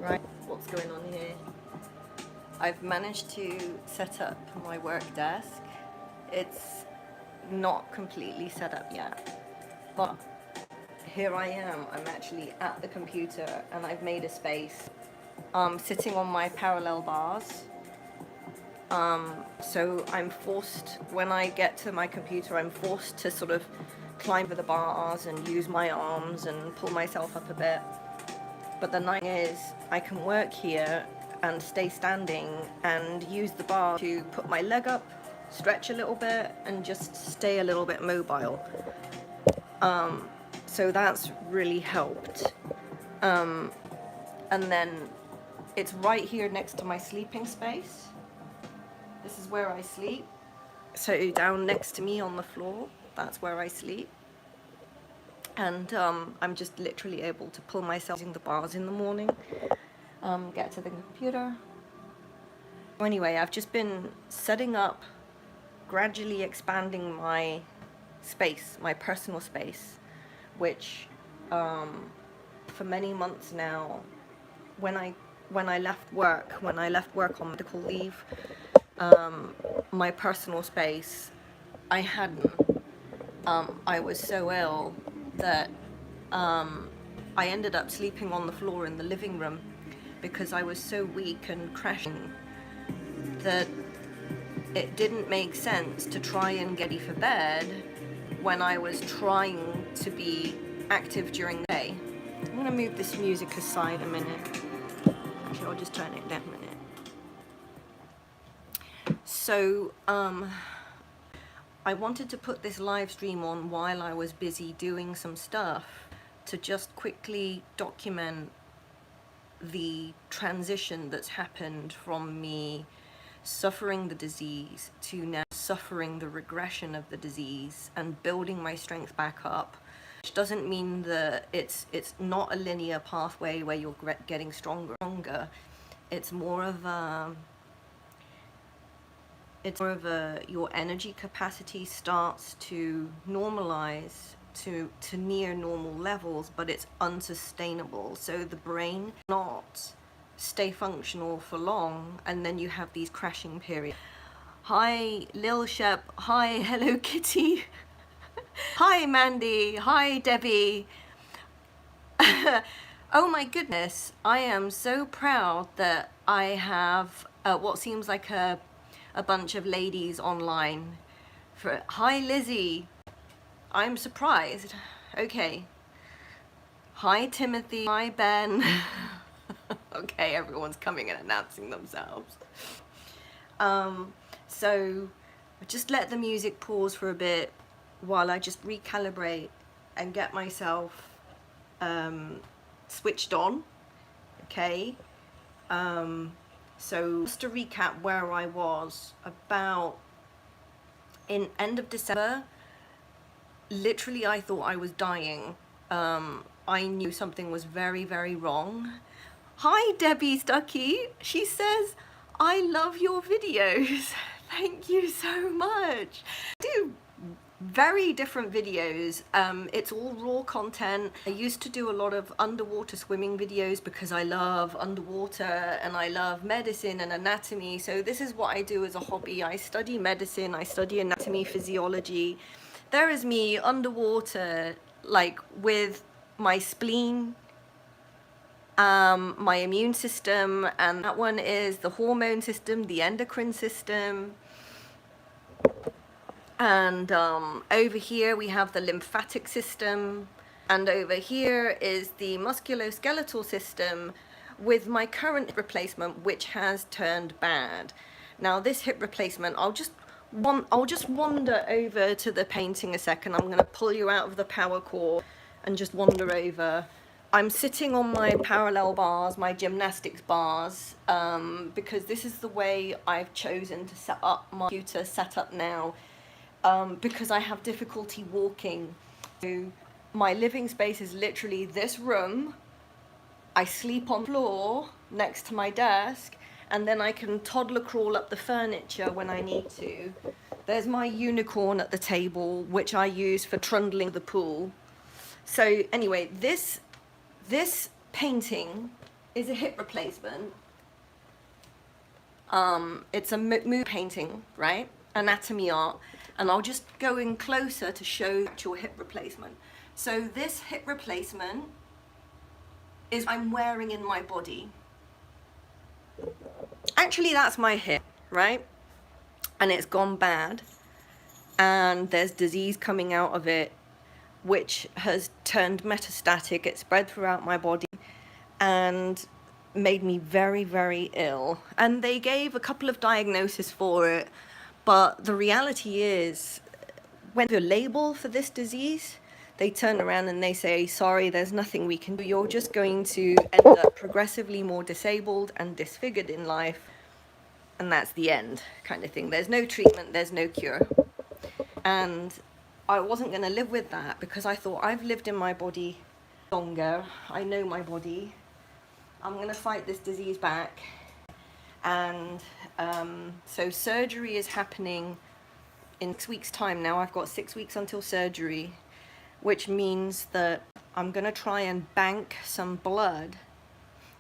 Right, what's going on here? I've managed to set up my work desk. It's not completely set up yet, but here I am. I'm actually at the computer and I've made a space. Sitting on my parallel bars. So I'm forced, when I get to my computer, I'm forced to sort of climb over the bars and use my arms and pull myself up a bit. But the nice thing is, I can work here and stay standing and use the bar to put my leg up, stretch a little bit, and just stay a little bit mobile. So that's really helped. And then it's right here next to my sleeping space. This is where I sleep. So down next to me on the floor, that's where I sleep. And I'm just literally able to pull myself using the bars in the morning, get to the computer. Anyway, I've just been setting up, gradually expanding my space, my personal space, which for many months now, when I left work on medical leave, my personal space, I hadn't. I was so ill that I ended up sleeping on the floor in the living room because I was so weak and crashing that it didn't make sense to try and get ready for bed when I was trying to be active during the day. I'm going to move this music aside a minute. Actually, I'll just turn it down a minute. So, I wanted to put this live stream on while I was busy doing some stuff to just quickly document the transition that's happened from me suffering the disease to now suffering the regression of the disease and building my strength back up. Which doesn't mean that it's not a linear pathway where you're getting stronger. It's more of a your energy capacity starts to normalize to near normal levels, but it's unsustainable. So the brain cannot stay functional for long, and then you have these crashing periods. Hi Lil Shep, hi Hello Kitty, hi Mandy, hi Debbie. Oh my goodness, I am so proud that I have what seems like a bunch of ladies online. Hi Lizzie, I'm surprised. Okay. Hi Timothy, hi Ben. Okay, everyone's coming and announcing themselves. So just let the music pause for a bit while I just recalibrate and get myself switched on. Okay. So just to recap where I was, about in end of December, literally I thought I was dying. I knew something was very, very wrong. Hi Debbie Stuckey, she says, I love your videos. Thank you so much. I do very different videos. It's all raw content. I used to do a lot of underwater swimming videos because I love underwater and I love medicine and anatomy. So this is what I do as a hobby. I study medicine, I study anatomy, physiology. There is me underwater, like with my spleen, my immune system, and that one is the hormone system, the endocrine system. And over here we have the lymphatic system, and over here is the musculoskeletal system with my current hip replacement, which has turned bad. Now this hip replacement, I'll just wander over to the painting a second. I'm going to pull you out of the power core and just wander over. I'm sitting on my parallel bars, my gymnastics bars, because this is the way I've chosen to set up my computer setup now. Because I have difficulty walking. So my living space is literally this room. I sleep on the floor next to my desk, and then I can toddler crawl up the furniture when I need to. There's my unicorn at the table, which I use for trundling the pool. So anyway, this painting is a hip replacement. It's a mood painting, right? Anatomy art. And I'll just go in closer to show your hip replacement. So this hip replacement is what I'm wearing in my body. Actually, that's my hip, right? And it's gone bad. And there's disease coming out of it, which has turned metastatic. It spread throughout my body and made me very, very ill. And they gave a couple of diagnoses for it, but the reality is, when you label for this disease, they turn around and they say, sorry, there's nothing we can do. You're just going to end up progressively more disabled and disfigured in life, and that's the end, kind of thing. There's no treatment, there's no cure. And I wasn't going to live with that, because I thought, I've lived in my body longer, I know my body, I'm going to fight this disease back. And so surgery is happening in 6 weeks' time now. I've got 6 weeks until surgery, which means that I'm going to try and bank some blood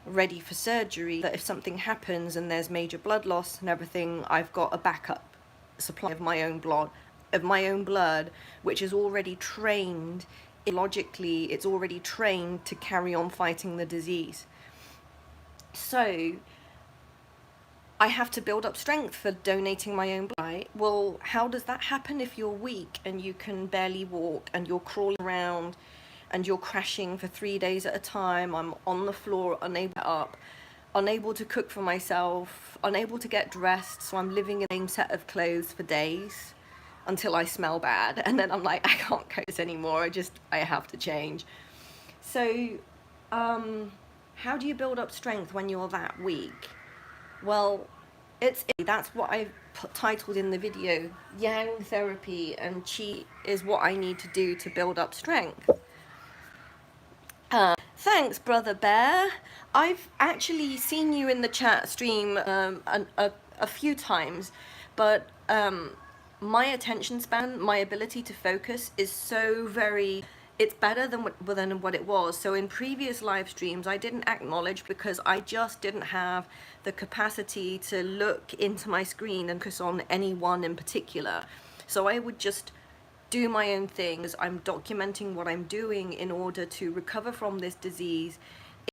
ready for surgery, that if something happens and there's major blood loss and everything, I've got a backup supply of my own blood, which is already trained, logically, it's already trained to carry on fighting the disease. So I have to build up strength for donating my own blood. Well, how does that happen if you're weak and you can barely walk and you're crawling around and you're crashing for 3 days at a time? I'm on the floor, unable to get up, unable to cook for myself, unable to get dressed, so I'm living in the same set of clothes for days until I smell bad, and then I'm like, I can't cope this anymore, I have to change. So how do you build up strength when you're that weak? Well, that's what I titled in the video, Yang therapy and Qi is what I need to do to build up strength. Thanks, Brother Bear. I've actually seen you in the chat stream a few times, but my attention span, my ability to focus is so it's better than what it was. So in previous live streams, I didn't acknowledge because I just didn't have the capacity to look into my screen and focus on anyone in particular. So I would just do my own things. I'm documenting what I'm doing in order to recover from this disease,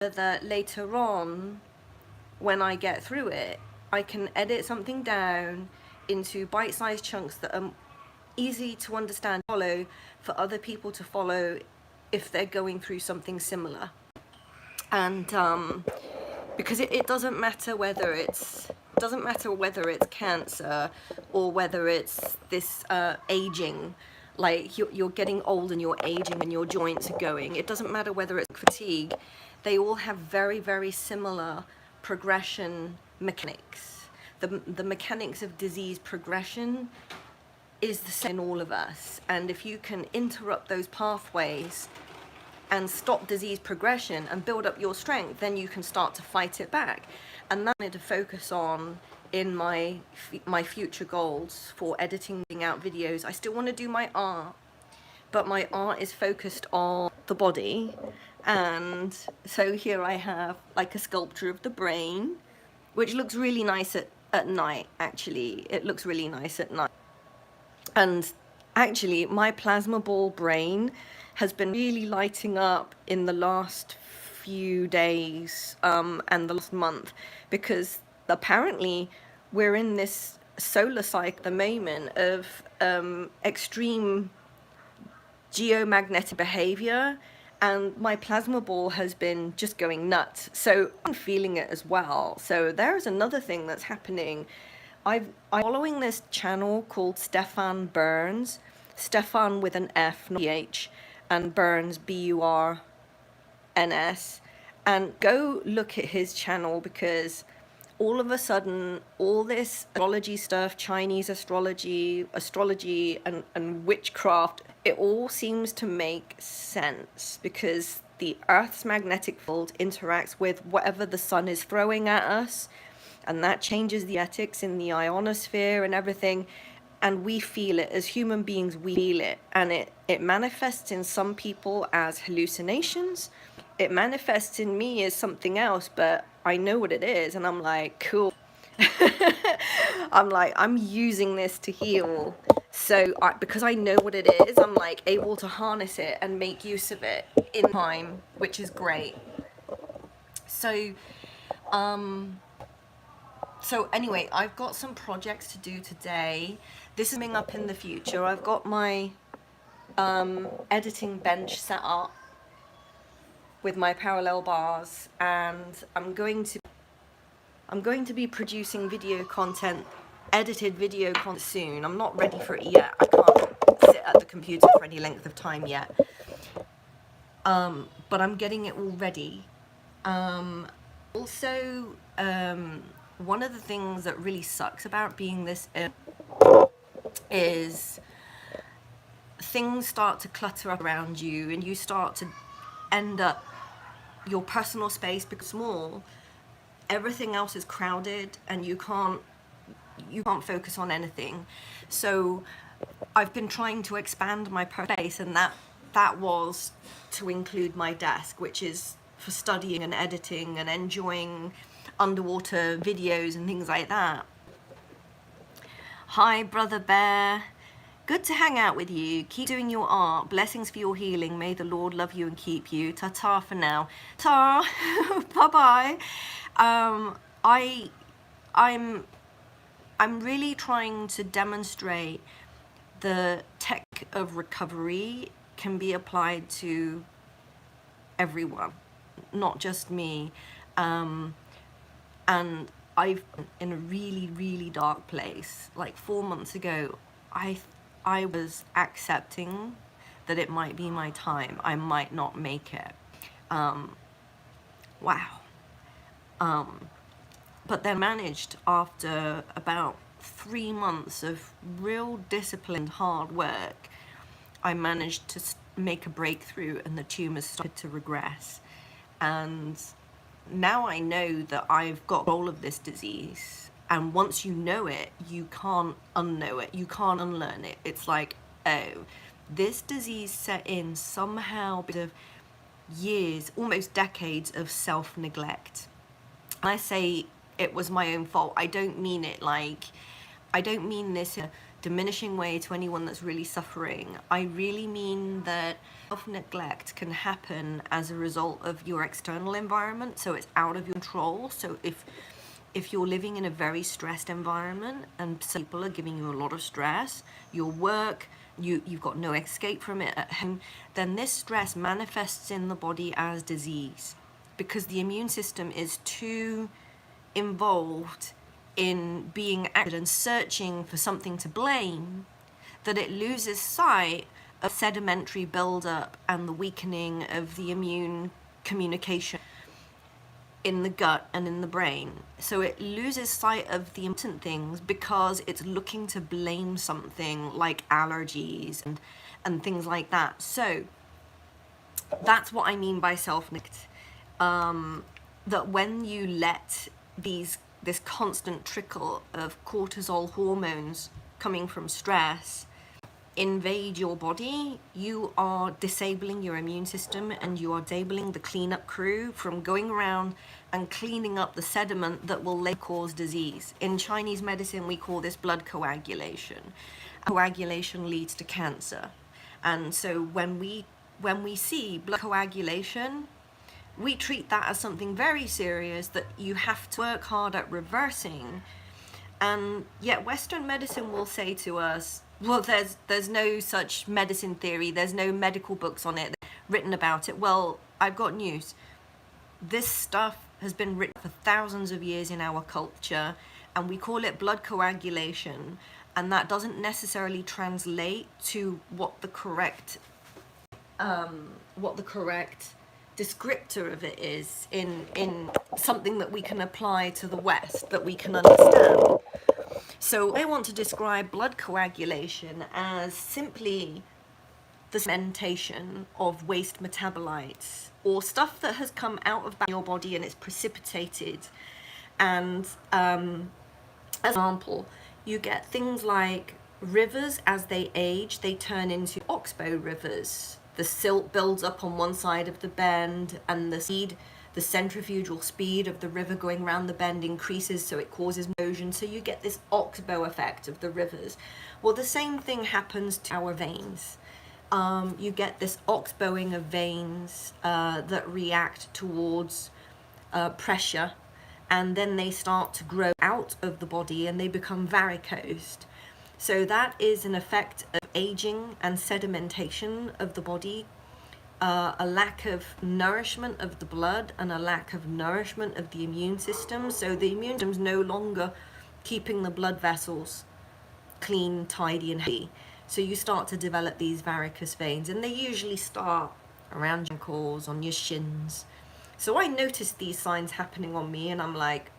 so that later on, when I get through it, I can edit something down into bite-sized chunks that are easy to understand, follow, for other people to follow if they're going through something similar. And because it doesn't matter whether it's cancer or whether it's this aging, like you're getting old and you're aging and your joints are going. It doesn't matter whether it's fatigue. They all have very, very similar progression mechanics. The mechanics of disease progression is the same in all of us. And if you can interrupt those pathways and stop disease progression and build up your strength, then you can start to fight it back. And that I need to focus on in my future goals for editing out videos. I still want to do my art, but my art is focused on the body. And so here I have like a sculpture of the brain, which looks really nice at night. Actually, it looks really nice at night. And actually my plasma ball brain has been really lighting up in the last few days and the last month, because apparently we're in this solar cycle at the moment of extreme geomagnetic behavior, and my plasma ball has been just going nuts. So I'm feeling it as well. So there's another thing that's happening. I'm following this channel called Stefan Burns, Stefan with an F, not H, and Burns, Burns, and go look at his channel, because all of a sudden, all this astrology stuff, Chinese astrology and witchcraft, it all seems to make sense, because the Earth's magnetic field interacts with whatever the sun is throwing at us, and that changes the ethics in the ionosphere and everything, and we feel it as human beings. We feel it, and it manifests in some people as hallucinations, it manifests in me as something else, but I know what it is, and I'm like, cool. I'm like, I'm using this to heal. So because I know what it is, I'm like able to harness it and make use of it in time, which is great. So anyway, I've got some projects to do today. This is coming up in the future. I've got my editing bench set up with my parallel bars, and I'm going to be producing video content, edited video content soon. I'm not ready for it yet. I can't sit at the computer for any length of time yet. But I'm getting it all ready. Also, one of the things that really sucks about being this ill is things start to clutter up around you, and you start to end up, your personal space becomes small, everything else is crowded, and you can't focus on anything. So I've been trying to expand my space, and that was to include my desk, which is for studying and editing and enjoying underwater videos and things like that. Hi, Brother Bear. Good to hang out with you. Keep doing your art. Blessings for your healing. May the Lord love you and keep you. Ta-ta for now. Ta. Bye-bye. I'm really trying to demonstrate the tech of recovery can be applied to everyone, not just me. And I've been in a really, really dark place. Like 4 months ago, I was accepting that it might be my time. I might not make it. Wow. But then managed, after about 3 months of real disciplined hard work, I managed to make a breakthrough, and the tumors started to regress. And now I know that I've got control of this disease. And once you know it, you can't unknow it. You can't unlearn it. It's like, oh, this disease set in somehow because of years, almost decades of self-neglect. I say it was my own fault. I don't mean it like, I don't mean this in a diminishing way to anyone that's really suffering. I really mean that self-neglect can happen as a result of your external environment, so it's out of your control. So if you're living in a very stressed environment and some people are giving you a lot of stress, your work, you've got no escape from it at home, then this stress manifests in the body as disease, because the immune system is too involved in being active and searching for something to blame, that it loses sight of sedimentary buildup and the weakening of the immune communication in the gut and in the brain. So it loses sight of the important things because it's looking to blame something like allergies and things like that. So that's what I mean by self-neglect. That when you let this constant trickle of cortisol hormones coming from stress invade your body, you are disabling your immune system, and you are disabling the cleanup crew from going around and cleaning up the sediment that will later cause disease. In Chinese medicine, we call this blood coagulation. Coagulation leads to cancer. And so when we see blood coagulation, we treat that as something very serious that you have to work hard at reversing. And yet Western medicine will say to us, well, there's no such medicine theory, there's no medical books on it written about it. Well, I've got news. This stuff has been written for thousands of years in our culture, and we call it blood coagulation, and that doesn't necessarily translate to what the correct descriptor of it is in something that we can apply to the West, that we can understand. So I want to describe blood coagulation as simply the sedimentation of waste metabolites, or stuff that has come out of your body and it's precipitated. And as an example, you get things like rivers. As they age, they turn into oxbow rivers. the silt builds up on one side of the bend, and the centrifugal speed of the river going around the bend increases, so it causes erosion. So you get this oxbow effect of the rivers. Well, the same thing happens to our veins. You get this oxbowing of veins that react towards pressure, and then they start to grow out of the body and they become varicosed. So that is an effect of aging and sedimentation of the body, a lack of nourishment of the blood and a lack of nourishment of the immune system. So the immune system is no longer keeping the blood vessels clean, tidy and healthy. So you start to develop these varicose veins, and they usually start around your ankles, on your shins. So I noticed these signs happening on me, and I'm like,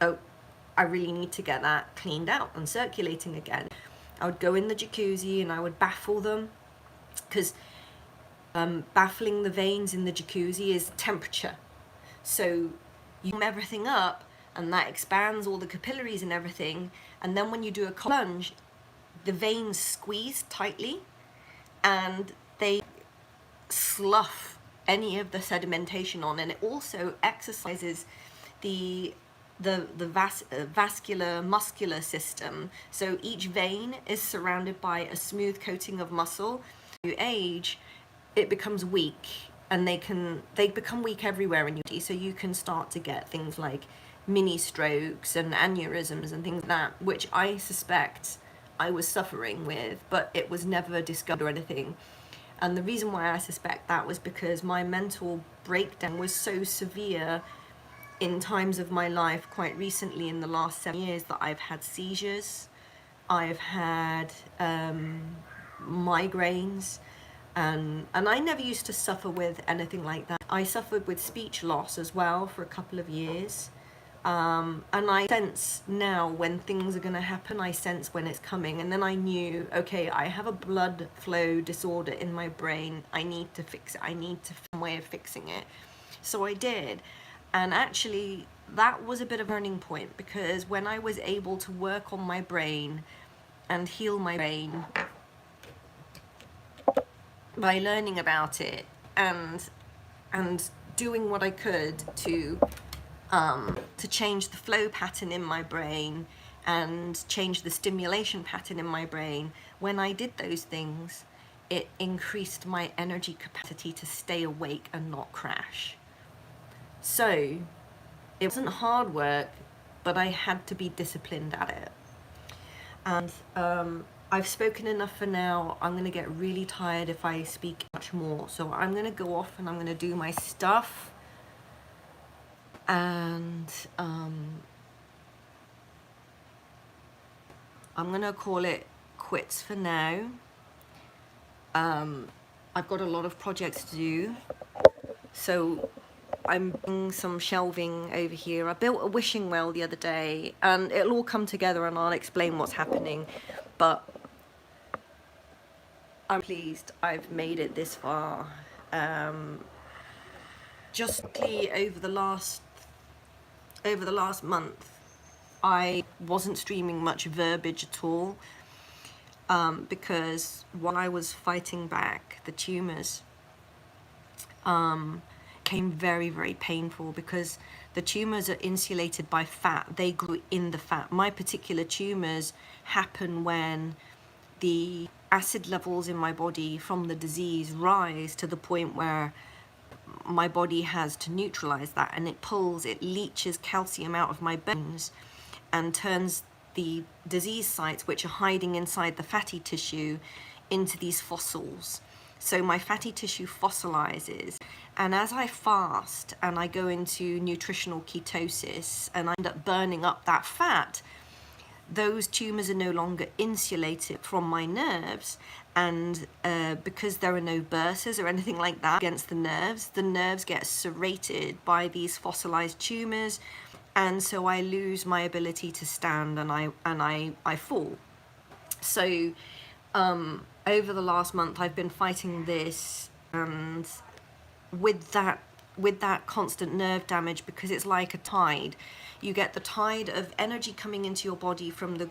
oh, I really need to get that cleaned out and circulating again. I would go in the jacuzzi and I would baffle them, because baffling the veins in the jacuzzi is temperature. So you warm everything up and that expands all the capillaries and everything, and then when you do a plunge, the veins squeeze tightly and they slough any of the sedimentation on, and it also exercises the vascular muscular system. So each vein is surrounded by a smooth coating of muscle. As you age, it becomes weak, and they become weak everywhere in your body. So you can start to get things like mini strokes and aneurysms and things like that, which I suspect I was suffering with, but it was never discovered or anything. And the reason why I suspect that was because my mental breakdown was so severe in times of my life, quite recently in the last 7 years, that I've had seizures, I've had migraines, and I never used to suffer with anything like that. I suffered with speech loss as well for a couple of years. And I sense now when things are going to happen, I sense when it's coming. And then I knew, okay, I have a blood flow disorder in my brain. I need to fix it. I need to find a way of fixing it. So I did. And actually, that was a bit of a turning point, because when I was able to work on my brain and heal my brain by learning about it and doing what I could to change the flow pattern in my brain and change the stimulation pattern in my brain, when I did those things, it increased my energy capacity to stay awake and not crash. So it wasn't hard work, but I had to be disciplined at it. And I've spoken enough for now. I'm going to get really tired if I speak much more. So I'm going to go off and I'm going to do my stuff. And I'm going to call it quits for now. I've got a lot of projects to do. So I'm doing some shelving over here. I built a wishing well the other day, and it'll all come together and I'll explain what's happening. But I'm pleased I've made it this far. Just over the last month, I wasn't streaming much verbiage at all, because while I was fighting back the tumors, became very, very painful, because the tumors are insulated by fat. They grew in the fat. My particular tumors happen when the acid levels in my body from the disease rise to the point where my body has to neutralize that, and it leaches calcium out of my bones and turns the disease sites, which are hiding inside the fatty tissue, into these fossils. So my fatty tissue fossilizes, and as I fast and I go into nutritional ketosis and I end up burning up that fat, those tumors are no longer insulated from my nerves, and because there are no bursas or anything like that against the nerves get serrated by these fossilized tumors, and so I lose my ability to stand and I fall. So over the last month I've been fighting this, and with that constant nerve damage, because it's like a tide. You get the tide of energy coming into your body from the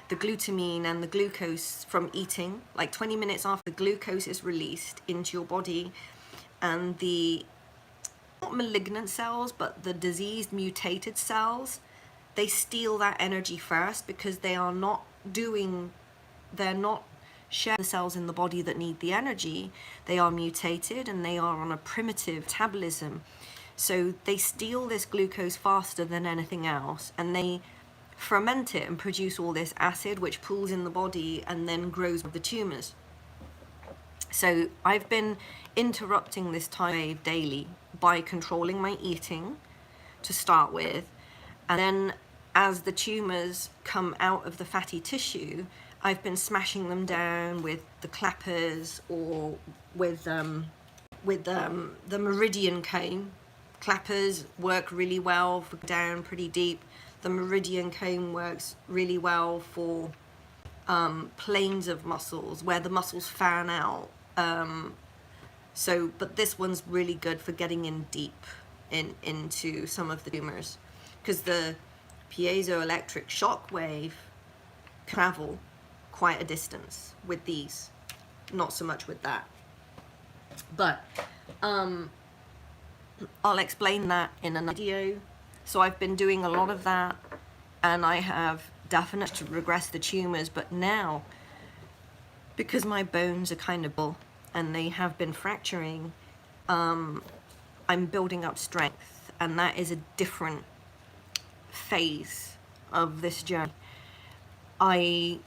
the glutamine and the glucose from eating. Like 20 minutes after the glucose is released into your body, and the not malignant cells, but the diseased mutated cells, they steal that energy first because they're not sharing the cells in the body that need the energy. They are mutated and they are on a primitive metabolism. So they steal this glucose faster than anything else, and they ferment it and produce all this acid which pools in the body and then grows the tumors. So I've been interrupting this time wave daily by controlling my eating to start with, and then as the tumors come out of the fatty tissue, I've been smashing them down with the clappers or with the meridian comb. Clappers work really well for down pretty deep. The meridian comb works really well for planes of muscles where the muscles fan out. But this one's really good for getting in deep into some of the tumors, because the piezoelectric shock wave travel quite a distance with these, not so much with that. But I'll explain that in another video. So I've been doing a lot of that, and I have definitely regressed the tumors, but now, because my bones are kind of bull and they have been fracturing, I'm building up strength, and that is a different phase of this journey. I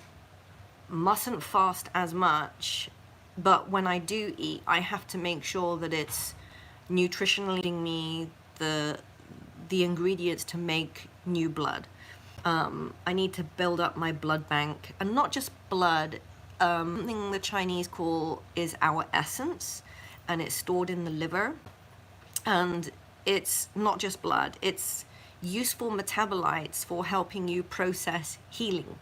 mustn't fast as much, but when I do eat, I have to make sure that it's nutritionally giving me the ingredients to make new blood. I need to build up my blood bank, and not just blood. Something the Chinese call is our essence, and it's stored in the liver, and it's not just blood, it's useful metabolites for helping you process healing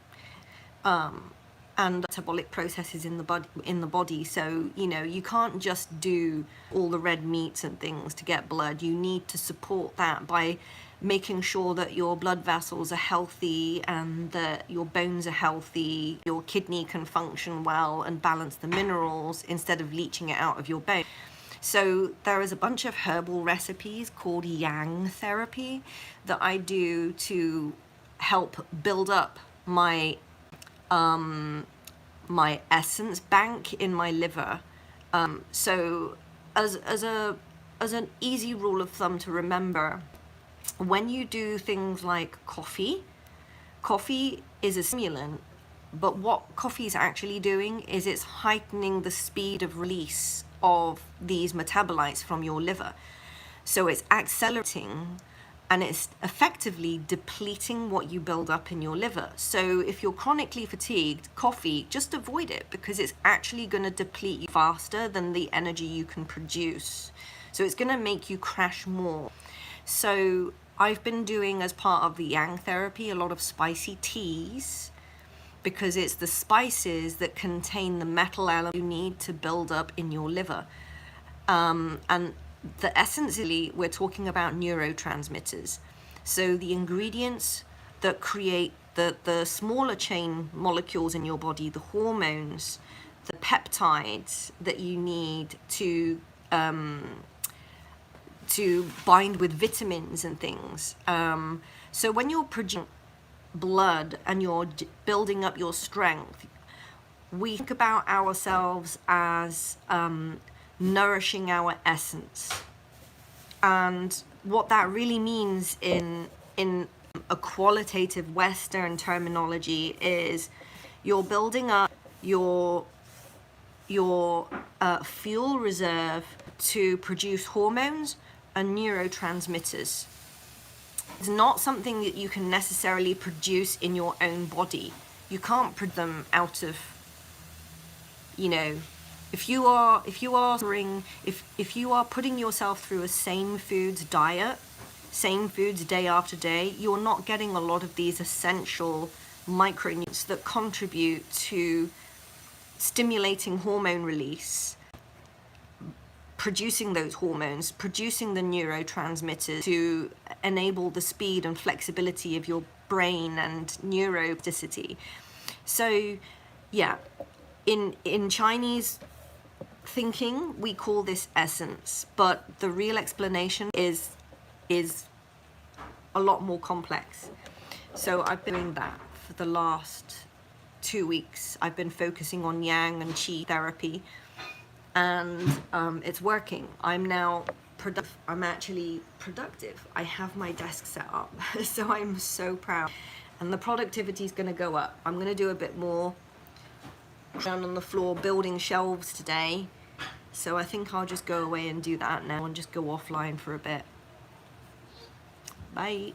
and metabolic processes in the body. So you can't just do all the red meats and things to get blood. You need to support that by making sure that your blood vessels are healthy and that your bones are healthy, your kidney can function well and balance the minerals instead of leaching it out of your bone. So there is a bunch of herbal recipes called yang therapy that I do to help build up my my essence bank in my liver. So as an easy rule of thumb to remember, when you do things like coffee is a stimulant, but what coffee is actually doing is it's heightening the speed of release of these metabolites from your liver. So it's accelerating, and it's effectively depleting what you build up in your liver. So if you're chronically fatigued, coffee, just avoid it, because it's actually going to deplete you faster than the energy you can produce. So it's going to make you crash more. So I've been doing, as part of the yang therapy, a lot of spicy teas, because it's the spices that contain the metal element you need to build up in your liver. And the essentially, we're talking about neurotransmitters. So the ingredients that create the smaller chain molecules in your body, the hormones, the peptides that you need to bind with vitamins and things. So when you're producing blood and you're building up your strength, we think about ourselves as nourishing our essence. And what that really means in a qualitative Western terminology is you're building up your fuel reserve to produce hormones and neurotransmitters. It's not something that you can necessarily produce in your own body. You can't produce them out of, if you are putting yourself through a same foods diet, same foods day after day, you're not getting a lot of these essential micronutrients that contribute to stimulating hormone release, producing those hormones, producing the neurotransmitters to enable the speed and flexibility of your brain and neuroplasticity. So yeah, in Chinese thinking, we call this essence, but the real explanation is a lot more complex. So I've been doing that for the last 2 weeks. I've been focusing on yang and qi therapy, and it's working. I'm now productive. I'm actually productive. I have my desk set up, so I'm so proud. And the productivity is going to go up. I'm going to do a bit more down on the floor building shelves today. So I think I'll just go away and do that now and just go offline for a bit. Bye.